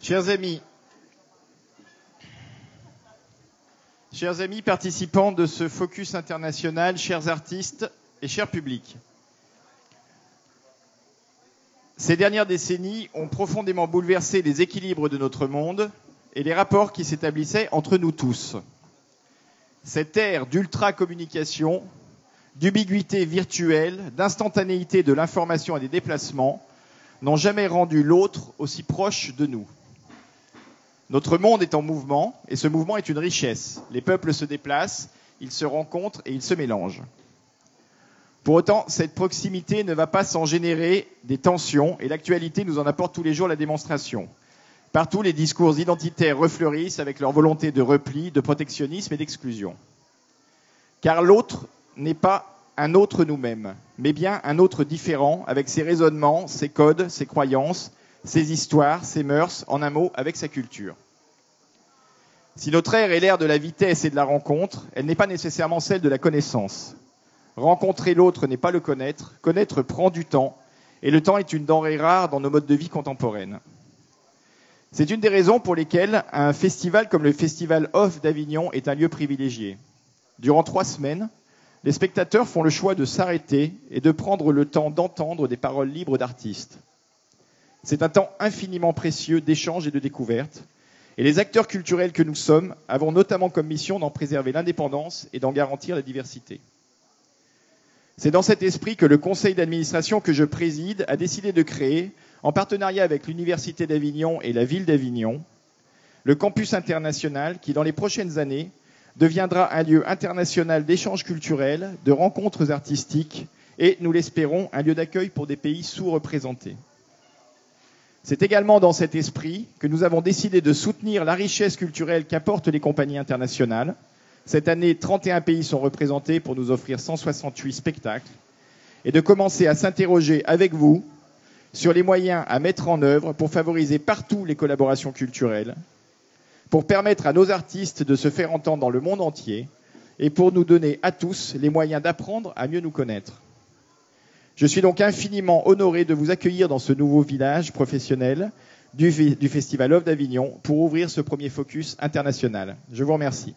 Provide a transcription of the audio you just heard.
Chers amis participants de ce Focus international, chers artistes et chers publics. Ces dernières décennies ont profondément bouleversé les équilibres de notre monde et les rapports qui s'établissaient entre nous tous. Cette ère d'ultra-communication, d'ubiquité virtuelle, d'instantanéité de l'information et des déplacements n'ont jamais rendu l'autre aussi proche de nous. Notre monde est en mouvement, et ce mouvement est une richesse. Les peuples se déplacent, ils se rencontrent et ils se mélangent. Pour autant, cette proximité ne va pas sans générer des tensions, et l'actualité nous en apporte tous les jours la démonstration. Partout, les discours identitaires refleurissent avec leur volonté de repli, de protectionnisme et d'exclusion. Car l'autre n'est pas un autre nous-mêmes, mais bien un autre différent, avec ses raisonnements, ses codes, ses croyances, ses histoires, ses mœurs, en un mot, avec sa culture. Si notre ère est l'ère de la vitesse et de la rencontre, elle n'est pas nécessairement celle de la connaissance. Rencontrer l'autre n'est pas le connaître, connaître prend du temps, et le temps est une denrée rare dans nos modes de vie contemporaines. C'est une des raisons pour lesquelles un festival comme le Festival Off d'Avignon est un lieu privilégié. Durant 3 semaines, les spectateurs font le choix de s'arrêter et de prendre le temps d'entendre des paroles libres d'artistes. C'est un temps infiniment précieux d'échange et de découverte. Et les acteurs culturels que nous sommes avons notamment comme mission d'en préserver l'indépendance et d'en garantir la diversité. C'est dans cet esprit que le conseil d'administration que je préside a décidé de créer, en partenariat avec l'Université d'Avignon et la ville d'Avignon, le campus international qui, dans les prochaines années, deviendra un lieu international d'échanges culturels, de rencontres artistiques et, nous l'espérons, un lieu d'accueil pour des pays sous-représentés. C'est également dans cet esprit que nous avons décidé de soutenir la richesse culturelle qu'apportent les compagnies internationales. Cette année, 31 pays sont représentés pour nous offrir 168 spectacles et de commencer à s'interroger avec vous sur les moyens à mettre en œuvre pour favoriser partout les collaborations culturelles, pour permettre à nos artistes de se faire entendre dans le monde entier et pour nous donner à tous les moyens d'apprendre à mieux nous connaître. Je suis donc infiniment honoré de vous accueillir dans ce nouveau village professionnel du Festival Off d'Avignon pour ouvrir ce premier focus international. Je vous remercie.